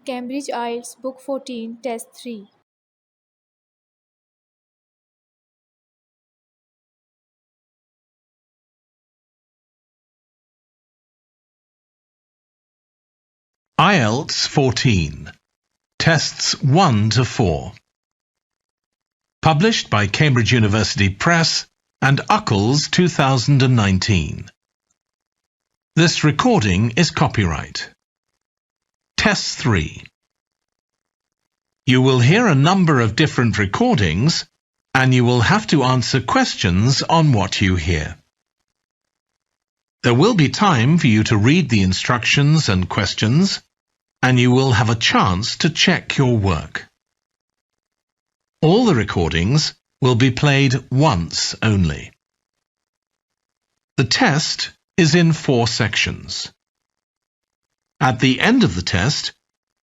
Cambridge IELTS Book 14 Test 3. IELTS 14 Tests 1 to 4. Published by Cambridge University Press and Uckles 2019. This recording is copyright. Test 3. You will hear a number of different recordings and you will have to answer questions on what you hear. There will be time for you to read the instructions and questions, and you will have a chance to check your work. All the recordings will be played once only. The test is in 4 sections. At the end of the test,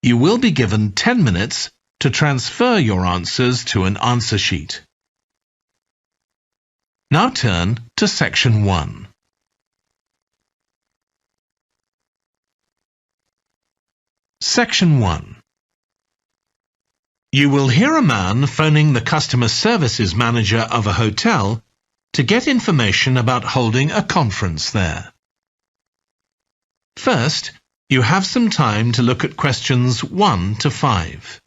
you will be given 10 minutes to transfer your answers to an answer sheet. Now turn to Section 1. Section 1. You will hear a man phoning the customer services manager of a hotel to get information about holding a conference there. First, you have some time to look at questions 1 to 5.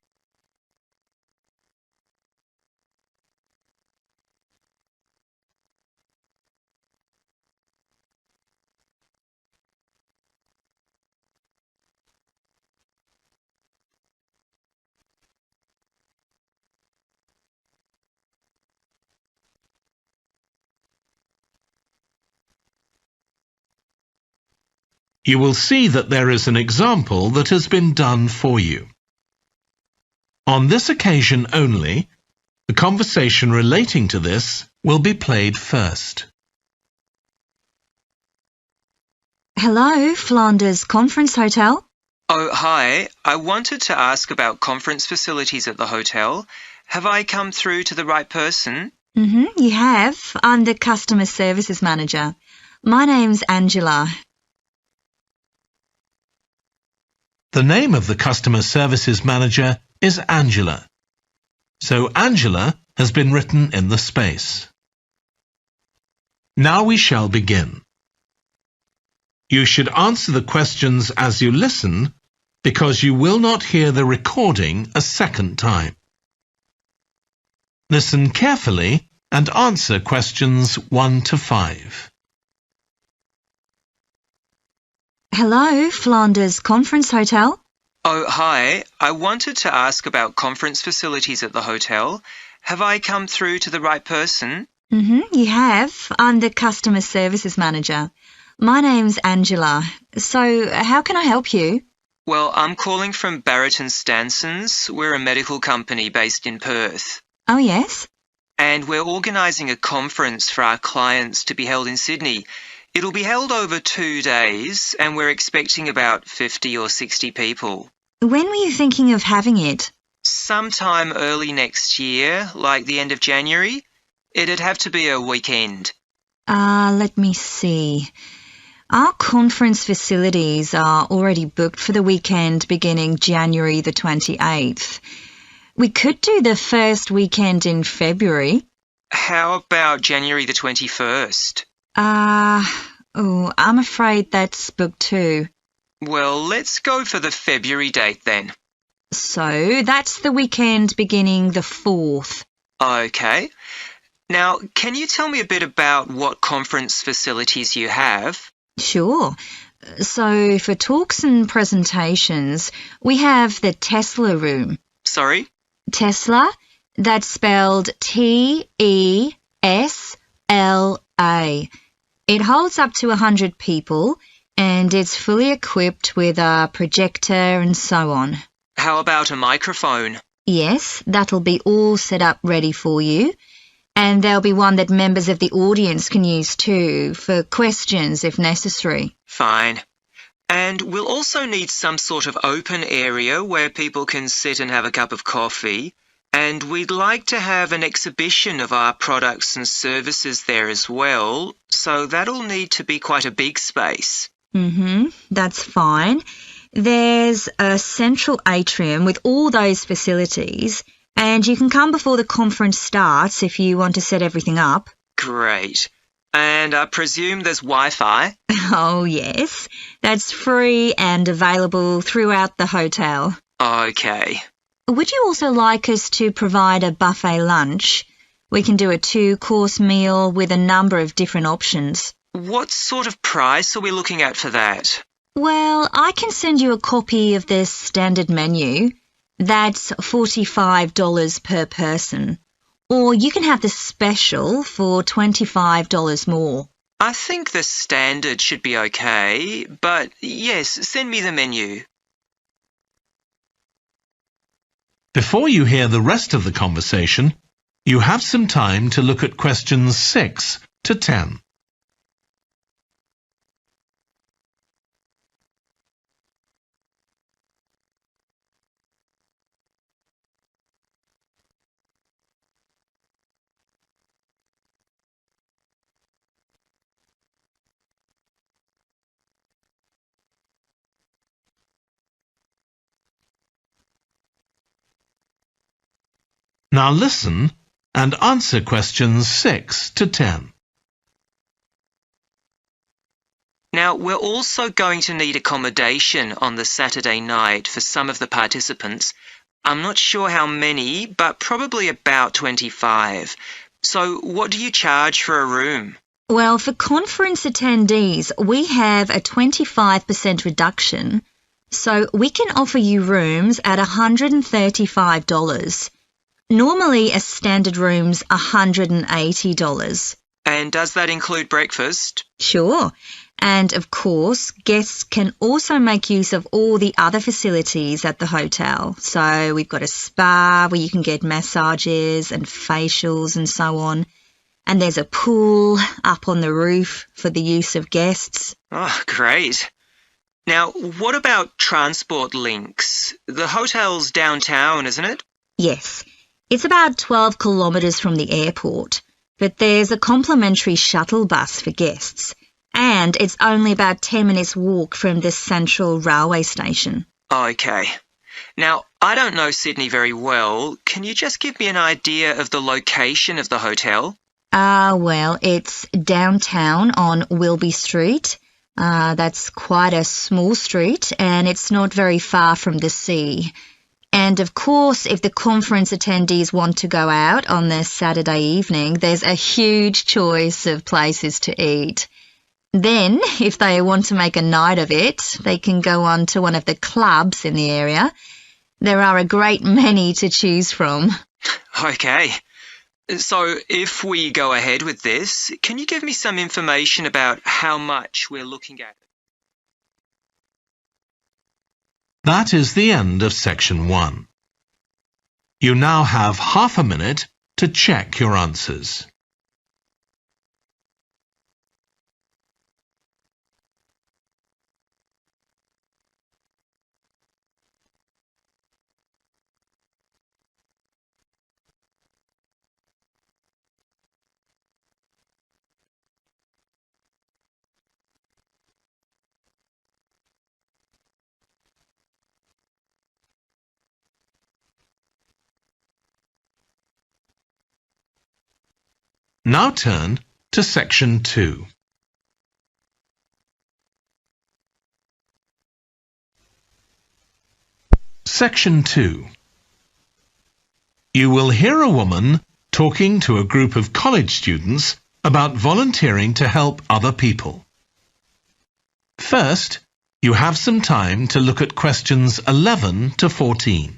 You will see that there is an example that has been done for you. On this occasion only, the conversation relating to this will be played first. Hello, Flanders Conference Hotel. Oh, hi. I wanted to ask about conference facilities at the hotel. Have I come through to the right person? You have. I'm the customer services manager. My name's Angela. The name of the customer services manager is Angela. So Angela has been written in the space. Now we shall begin. You should answer the questions as you listen because you will not hear the recording a second time. Listen carefully and answer questions 1 to 5. Hello, Flanders Conference Hotel. Oh, hi. I wanted to ask about conference facilities at the hotel. Have I come through to the right person? You have. I'm the customer services manager. My name's Angela. So, how can I help you? Well, I'm calling from Barrett and Stansons. We're a medical company based in Perth. Oh, yes? And we're organising a conference for our clients to be held in Sydney. It'll be held over 2 days, and we're expecting about 50 or 60 people. When were you thinking of having it? Sometime early next year, like the end of January. It'd have to be a weekend. Let me see. Our conference facilities are already booked for the weekend beginning January the 28th. We could do the first weekend in February. How about January the 21st? I'm afraid that's booked too. Well, let's go for the February date then. So, that's the weekend beginning the 4th. Okay. Now, can you tell me a bit about what conference facilities you have? Sure. So, for talks and presentations, we have the Tesla room. Sorry? Tesla, that's spelled T-E-S-L-A. It holds up to 100 people and it's fully equipped with a projector and so on. How about a microphone? Yes, that'll be all set up ready for you. And there'll be one that members of the audience can use too, for questions if necessary. Fine. And we'll also need some sort of open area where people can sit and have a cup of coffee. And we'd like to have an exhibition of our products and services there as well, so that'll need to be quite a big space. That's fine. There's a central atrium with all those facilities, and you can come before the conference starts if you want to set everything up. Great. And I presume there's Wi-Fi? Oh, yes. That's free and available throughout the hotel. Okay. Would you also like us to provide a buffet lunch? We can do a 2-course meal with a number of different options. What sort of price are we looking at for that? Well, I can send you a copy of the standard menu. That's $45 per person. Or you can have the special for $25 more. I think the standard should be okay, but yes, send me the menu. Before you hear the rest of the conversation, you have some time to look at questions 6 to 10. Now listen and answer questions 6 to 10. Now, we're also going to need accommodation on the Saturday night for some of the participants. I'm not sure how many, but probably about 25. So what do you charge for a room? Well, for conference attendees, we have a 25% reduction, so we can offer you rooms at $135. Normally, a standard room's $180. And does that include breakfast? Sure. And of course, guests can also make use of all the other facilities at the hotel. So we've got a spa where you can get massages and facials and so on. And there's a pool up on the roof for the use of guests. Oh, great. Now, what about transport links? The hotel's downtown, isn't it? Yes. It's about 12 kilometres from the airport, but there's a complimentary shuttle bus for guests, and it's only about 10 minutes walk from the central railway station. Okay. Now, I don't know Sydney very well. Can you just give me an idea of the location of the hotel? Well, it's downtown on Wilby Street. That's quite a small street, and it's not very far from the sea. And of course, if the conference attendees want to go out on the Saturday evening, there's a huge choice of places to eat. Then, if they want to make a night of it, they can go on to one of the clubs in the area. There are a great many to choose from. Okay. So, if we go ahead with this, can you give me some information about how much we're looking at? That is the end of section 1. You now have half a minute to check your answers. Now turn to section 2. Section 2. You will hear a woman talking to a group of college students about volunteering to help other people. First, you have some time to look at questions 11 to 14.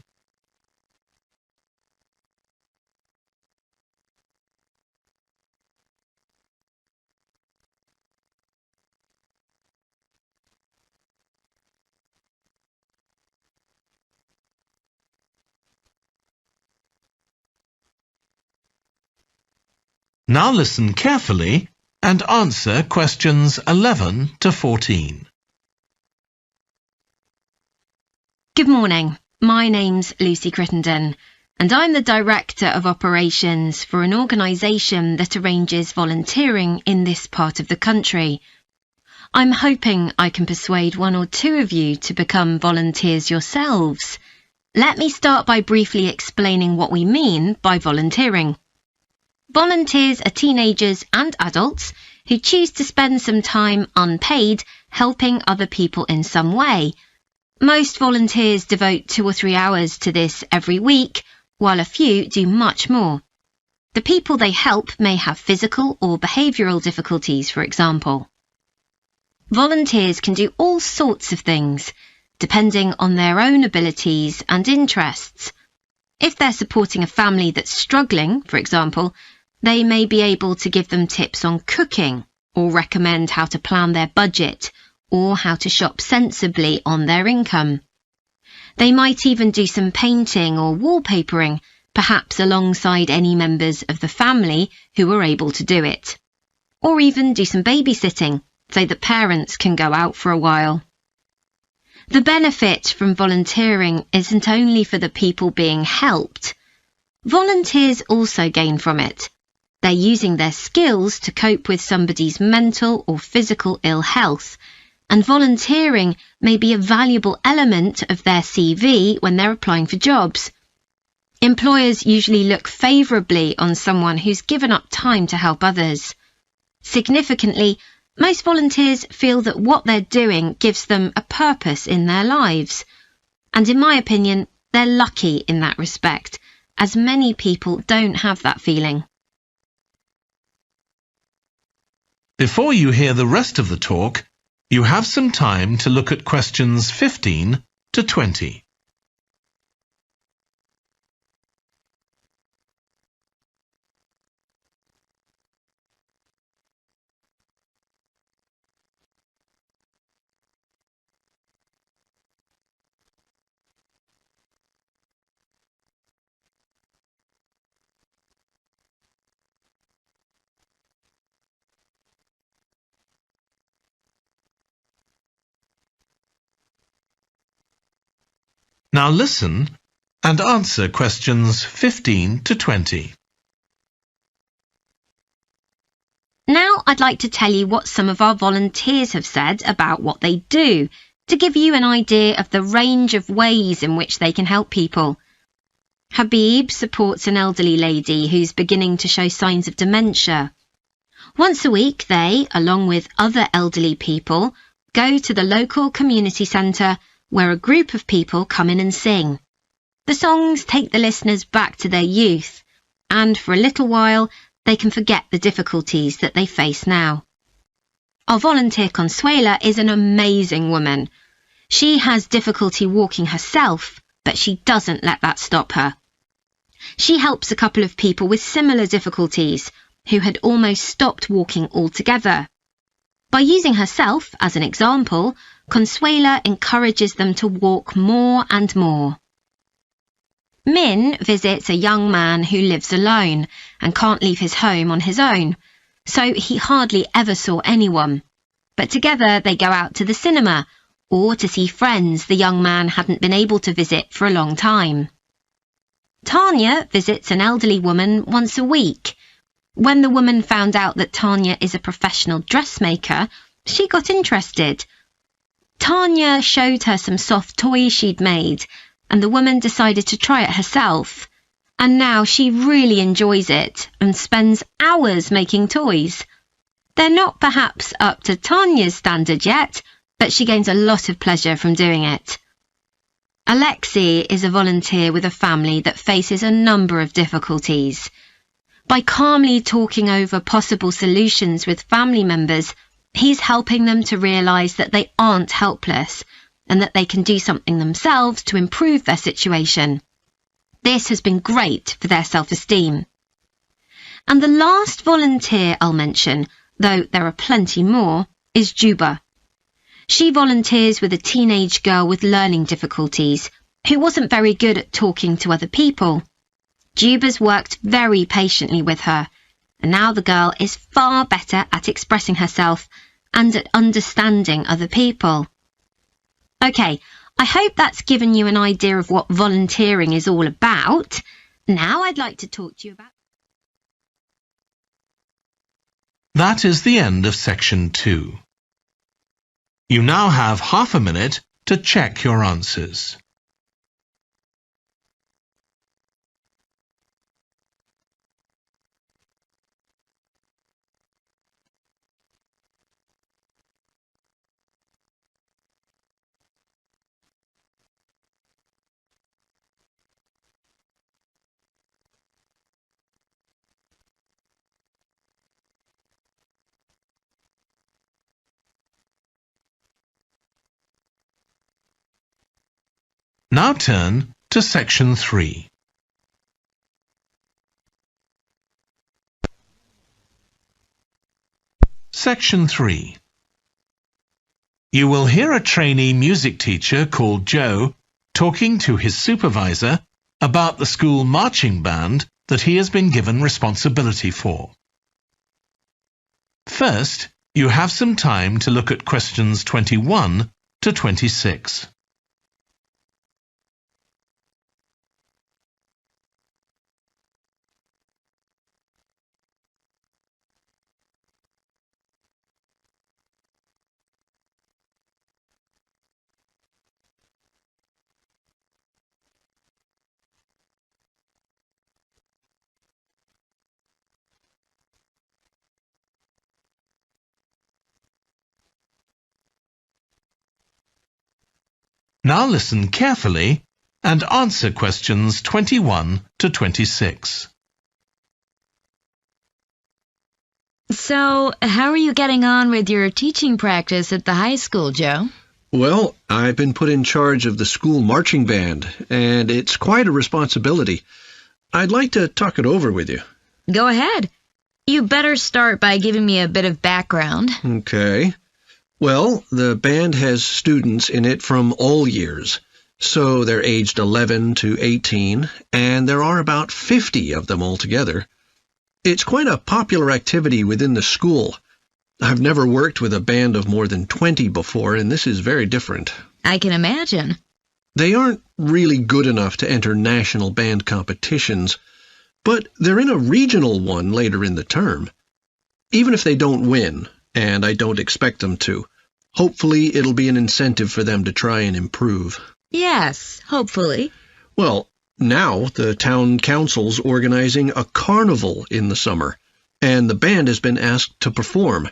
Now listen carefully and answer questions 11 to 14. Good morning. My name's Lucy Crittenden, and I'm the Director of Operations for an organisation that arranges volunteering in this part of the country. I'm hoping I can persuade one or two of you to become volunteers yourselves. Let me start by briefly explaining what we mean by volunteering. Volunteers are teenagers and adults who choose to spend some time unpaid helping other people in some way. Most volunteers devote 2 or 3 hours to this every week, while a few do much more. The people they help may have physical or behavioural difficulties, for example. Volunteers can do all sorts of things, depending on their own abilities and interests. If they're supporting a family that's struggling, for example, they may be able to give them tips on cooking, or recommend how to plan their budget, or how to shop sensibly on their income. They might even do some painting or wallpapering, perhaps alongside any members of the family who are able to do it. Or even do some babysitting, so that parents can go out for a while. The benefit from volunteering isn't only for the people being helped. Volunteers also gain from it. They're using their skills to cope with somebody's mental or physical ill health, and volunteering may be a valuable element of their CV when they're applying for jobs. Employers usually look favourably on someone who's given up time to help others. Significantly, most volunteers feel that what they're doing gives them a purpose in their lives. And in my opinion, they're lucky in that respect, as many people don't have that feeling. Before you hear the rest of the talk, you have some time to look at questions 15 to 20. Now listen and answer questions 15 to 20. Now I'd like to tell you what some of our volunteers have said about what they do, to give you an idea of the range of ways in which they can help people. Habib supports an elderly lady who's beginning to show signs of dementia. Once a week they, along with other elderly people, go to the local community centre where a group of people come in and sing. The songs take the listeners back to their youth, and for a little while they can forget the difficulties that they face now. Our volunteer Consuela is an amazing woman. She has difficulty walking herself, but she doesn't let that stop her. She helps a couple of people with similar difficulties who had almost stopped walking altogether. By using herself as an example, Consuela encourages them to walk more and more. Min visits a young man who lives alone and can't leave his home on his own, so he hardly ever saw anyone. But together they go out to the cinema or to see friends the young man hadn't been able to visit for a long time. Tanya visits an elderly woman once a week. When the woman found out that Tanya is a professional dressmaker, she got interested. Tanya showed her some soft toys she'd made, and the woman decided to try it herself. And now she really enjoys it and spends hours making toys. They're not perhaps up to Tanya's standard yet, but she gains a lot of pleasure from doing it. Alexi is a volunteer with a family that faces a number of difficulties. By calmly talking over possible solutions with family members, he's helping them to realise that they aren't helpless and that they can do something themselves to improve their situation. This has been great for their self-esteem. And the last volunteer I'll mention, though there are plenty more, is Juba. She volunteers with a teenage girl with learning difficulties who wasn't very good at talking to other people. Juba's worked very patiently with her, and now the girl is far better at expressing herself and at understanding other people. OK, I hope that's given you an idea of what volunteering is all about. Now I'd like to talk to you about... That is the end of section 2. You now have half a minute to check your answers. Now turn to Section 3. Section 3. You will hear a trainee music teacher called Joe talking to his supervisor about the school marching band that he has been given responsibility for. First, you have some time to look at questions 21 to 26. Now listen carefully and answer questions 21 to 26. So, how are you getting on with your teaching practice at the high school, Joe? Well, I've been put in charge of the school marching band, and it's quite a responsibility. I'd like to talk it over with you. Go ahead. You better start by giving me a bit of background. Okay. Well, the band has students in it from all years. So they're aged 11 to 18, and there are about 50 of them altogether. It's quite a popular activity within the school. I've never worked with a band of more than 20 before, and this is very different. I can imagine. They aren't really good enough to enter national band competitions, but they're in a regional one later in the term. Even if they don't win, and I don't expect them to, hopefully it'll be an incentive for them to try and improve. Yes, hopefully. Well, now the town council's organizing a carnival in the summer, and the band has been asked to perform.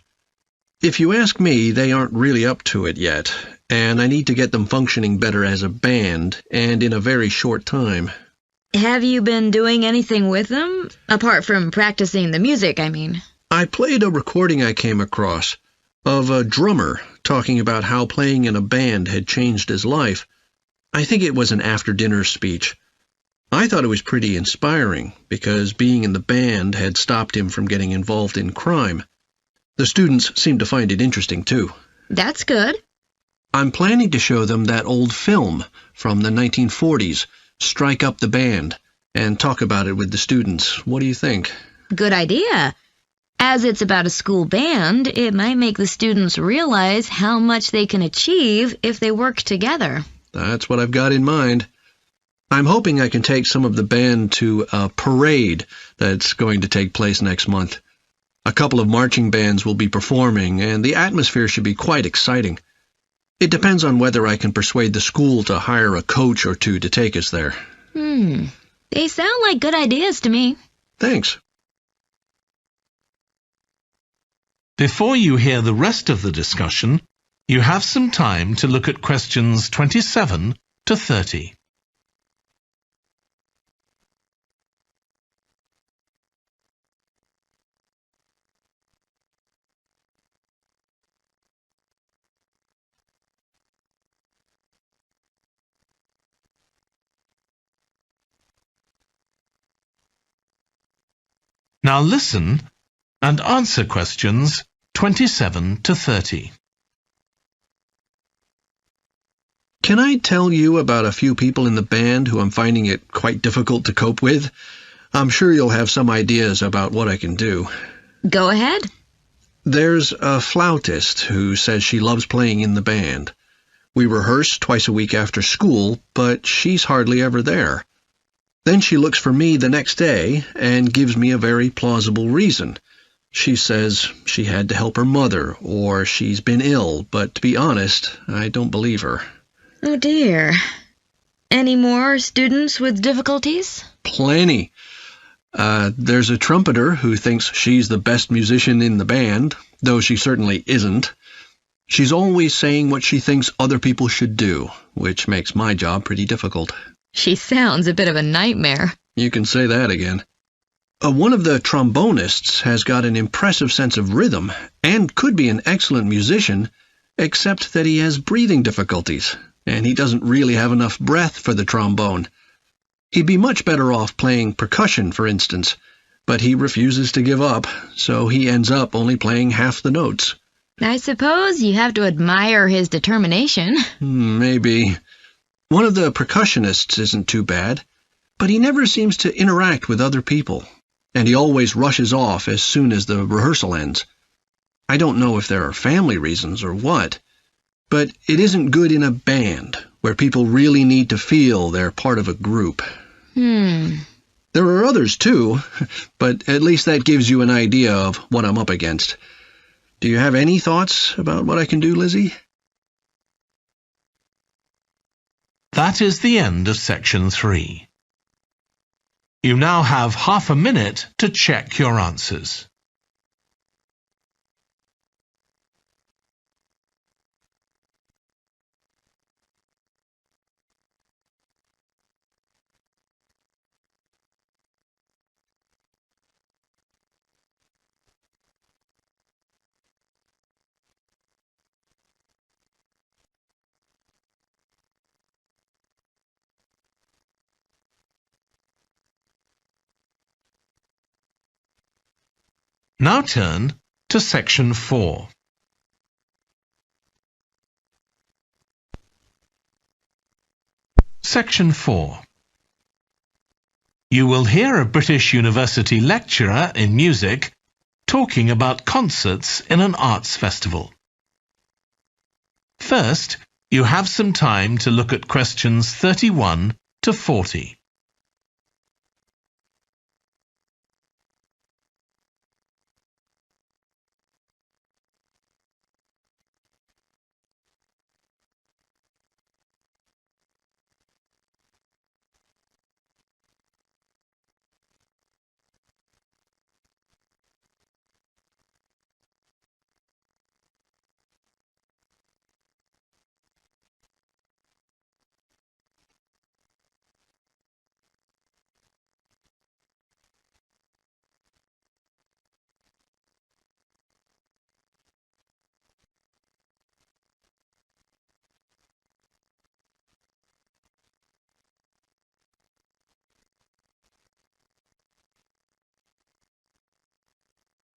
If you ask me, they aren't really up to it yet, and I need to get them functioning better as a band, and in a very short time. Have you been doing anything with them? Apart from practicing the music, I mean. I played a recording I came across of a drummer talking about how playing in a band had changed his life. I think it was an after-dinner speech. I thought it was pretty inspiring because being in the band had stopped him from getting involved in crime. The students seemed to find it interesting, too. That's good. I'm planning to show them that old film from the 1940s, Strike Up the Band, and talk about it with the students. What do you think? Good idea. As it's about a school band, it might make the students realize how much they can achieve if they work together. That's what I've got in mind. I'm hoping I can take some of the band to a parade that's going to take place next month. A couple of marching bands will be performing, and the atmosphere should be quite exciting. It depends on whether I can persuade the school to hire a coach or two to take us there. They sound like good ideas to me. Thanks. Before you hear the rest of the discussion, you have some time to look at questions 27 to 30. Now listen and answer questions 27 to 30. Can I tell you about a few people in the band who I'm finding it quite difficult to cope with? I'm sure you'll have some ideas about what I can do. Go ahead. There's a flautist who says she loves playing in the band. We rehearse twice a week after school, but she's hardly ever there. Then she looks for me the next day and gives me a very plausible reason. She says she had to help her mother, or she's been ill, but to be honest, I don't believe her. Oh dear. Any more students with difficulties? Plenty. There's a trumpeter who thinks she's the best musician in the band, though she certainly isn't. She's always saying what she thinks other people should do, which makes my job pretty difficult. She sounds a bit of a nightmare. You can say that again. One of the trombonists has got an impressive sense of rhythm and could be an excellent musician, except that he has breathing difficulties, and he doesn't really have enough breath for the trombone. He'd be much better off playing percussion, for instance, but he refuses to give up, so he ends up only playing half the notes. I suppose you have to admire his determination. Maybe. One of the percussionists isn't too bad, but he never seems to interact with other people, and he always rushes off as soon as the rehearsal ends. I don't know if there are family reasons or what, but it isn't good in a band, where people really need to feel they're part of a group. There are others too, but at least that gives you an idea of what I'm up against. Do you have any thoughts about what I can do, Lizzie? That is the end of section 3. You now have half a minute to check your answers. Now turn to section 4. Section 4. You will hear a British University lecturer in music talking about concerts in an arts festival. First, you have some time to look at questions 31 to 40.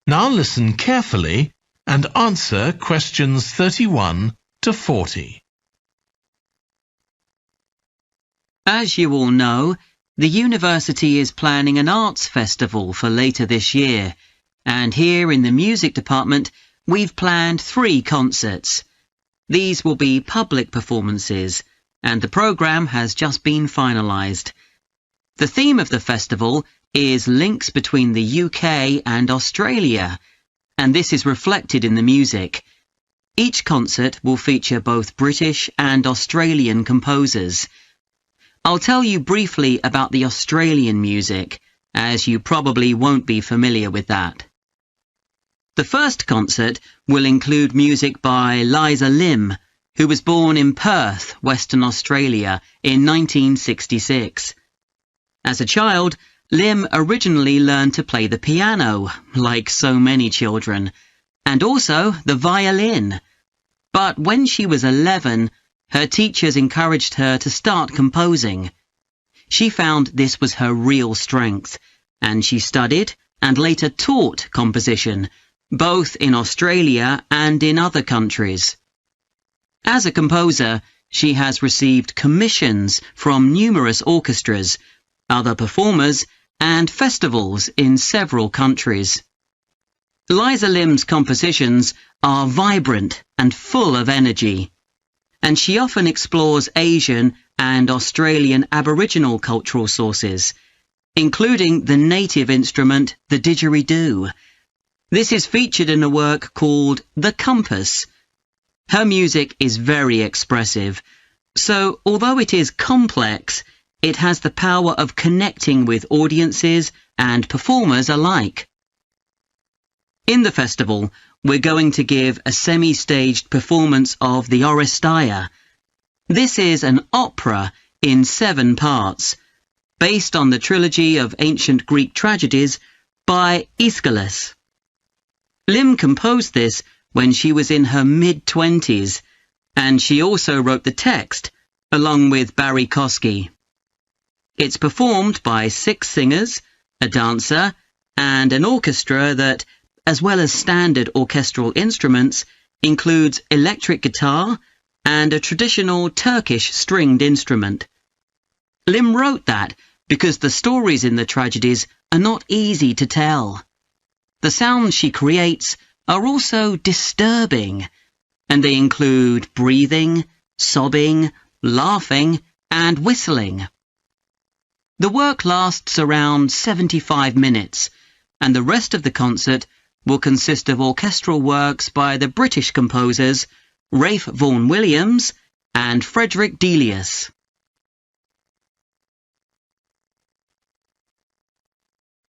Now listen carefully and answer questions 31 to 40. As you all know, the university is planning an arts festival for later this year, and here in the music department we've planned 3 concerts. These will be public performances, and the programme has just been finalised. The theme of the festival is links between the UK and Australia, and this is reflected in the music. Each concert will feature both British and Australian composers. I'll tell you briefly about the Australian music, as you probably won't be familiar with that. The first concert will include music by Liza Lim, who was born in Perth, Western Australia, in 1966. As a child, Lim originally learned to play the piano, like so many children, and also the violin. But when she was 11, her teachers encouraged her to start composing. She found this was her real strength, and she studied and later taught composition, both in Australia and in other countries. As a composer, she has received commissions from numerous orchestras, other performers, and festivals in several countries. Liza Lim's compositions are vibrant and full of energy, and she often explores Asian and Australian Aboriginal cultural sources, including the native instrument, the didgeridoo. This is featured in a work called The Compass. Her music is very expressive, so although it is complex, it has the power of connecting with audiences and performers alike. In the festival, we're going to give a semi-staged performance of the Oresteia. This is an opera in 7 parts, based on the trilogy of ancient Greek tragedies by Aeschylus. Lim composed this when she was in her mid-20s, and she also wrote the text, along with Barry Kosky. It's performed by 6 singers, a dancer, and an orchestra that, as well as standard orchestral instruments, includes electric guitar and a traditional Turkish stringed instrument. Lim wrote that because the stories in the tragedies are not easy to tell. The sounds she creates are also disturbing, and they include breathing, sobbing, laughing, and whistling. The work lasts around 75 minutes, and the rest of the concert will consist of orchestral works by the British composers Ralph Vaughan Williams and Frederick Delius.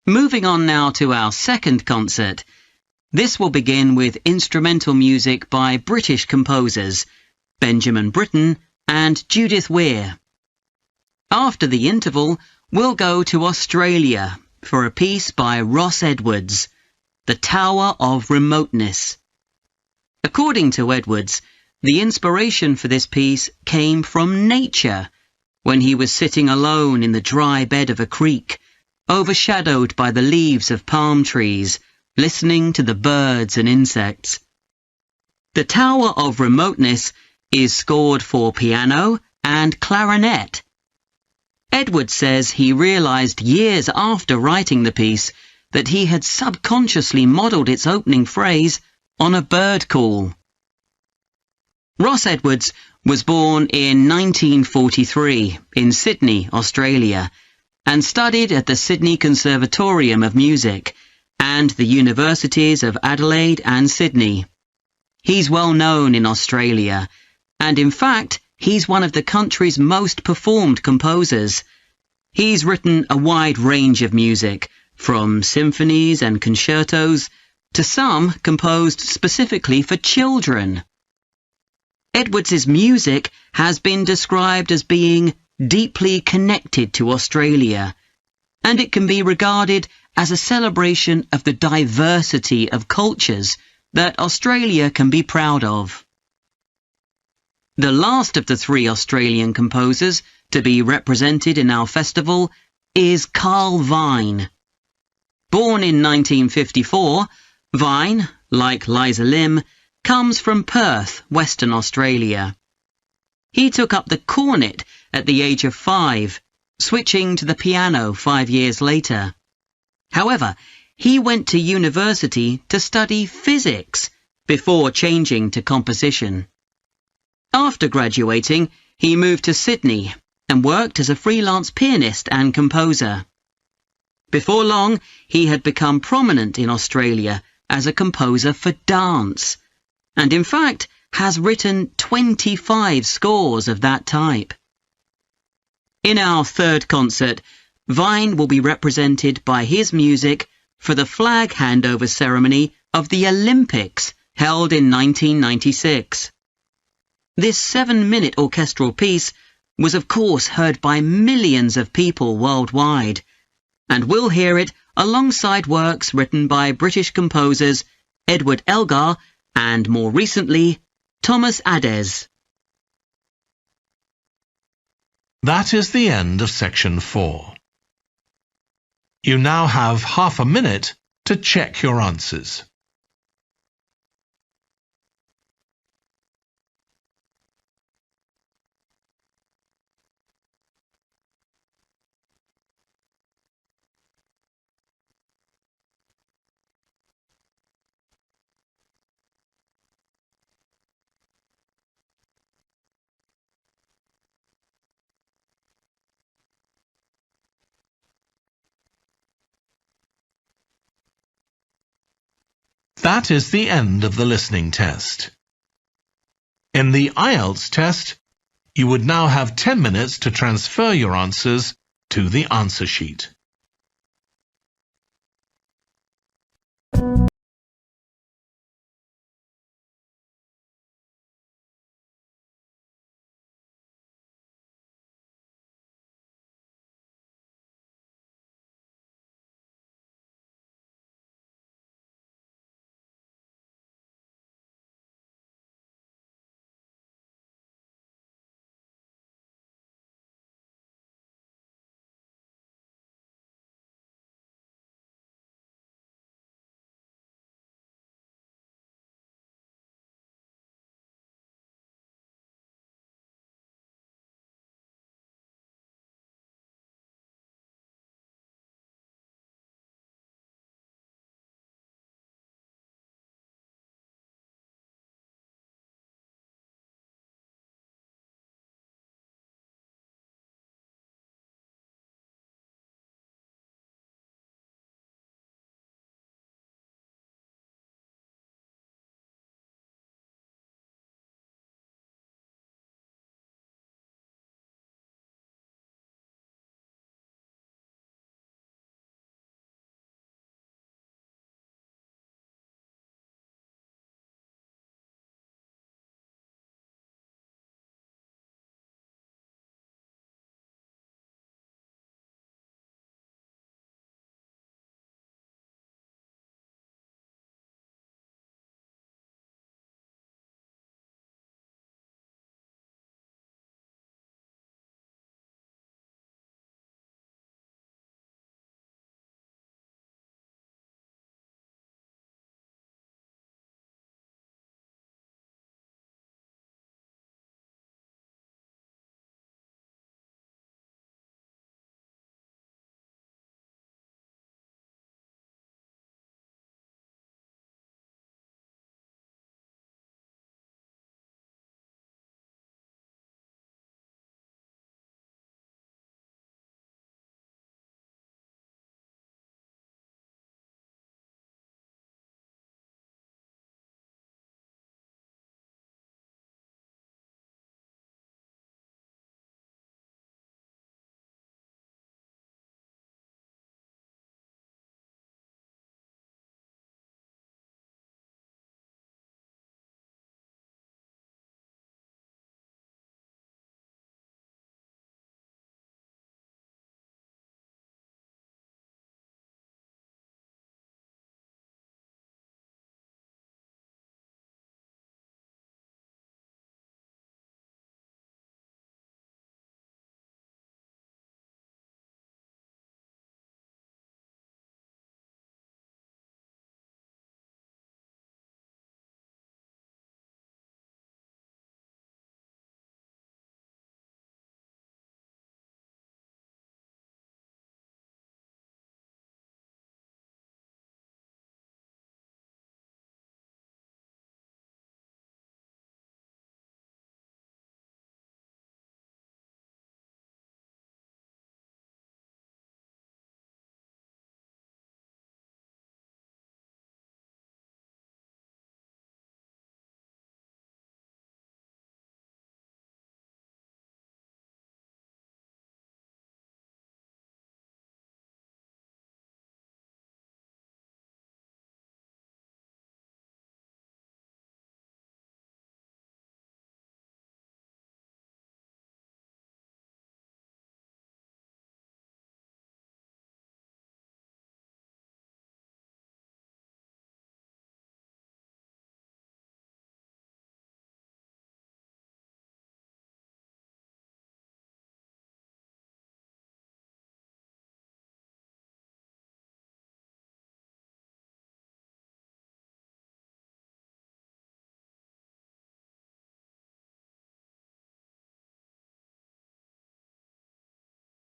Moving on now to our second concert. This will begin with instrumental music by British composers Benjamin Britten and Judith Weir. After the interval, we'll go to Australia for a piece by Ross Edwards, The Tower of Remoteness. According to Edwards, the inspiration for this piece came from nature, when he was sitting alone in the dry bed of a creek, overshadowed by the leaves of palm trees, listening to the birds and insects. The Tower of Remoteness is scored for piano and clarinet. Edwards says he realized years after writing the piece that he had subconsciously modelled its opening phrase on a bird call. Ross Edwards was born in 1943 in Sydney, Australia, and studied at the Sydney Conservatorium of Music and the Universities of Adelaide and Sydney. He's well known in Australia, and in fact, he's one of the country's most performed composers. He's written a wide range of music, from symphonies and concertos to some composed specifically for children. Edwards's music has been described as being deeply connected to Australia, and it can be regarded as a celebration of the diversity of cultures that Australia can be proud of. The last of the 3 Australian composers to be represented in our festival is Carl Vine. Born in 1954, Vine, like Liza Lim, comes from Perth, Western Australia. He took up the cornet at the age of 5, switching to the piano 5 years later. However, he went to university to study physics before changing to composition. After graduating, he moved to Sydney and worked as a freelance pianist and composer. Before long, he had become prominent in Australia as a composer for dance, and in fact has written 25 scores of that type. In our third concert, Vine will be represented by his music for the flag handover ceremony of the Olympics held in 1996. This 7-minute orchestral piece was of course heard by millions of people worldwide, and we'll hear it alongside works written by British composers Edward Elgar and, more recently, Thomas Adès. That is the end of section 4. You now have half a minute to check your answers. That is the end of the listening test. In the IELTS test, you would now have 10 minutes to transfer your answers to the answer sheet.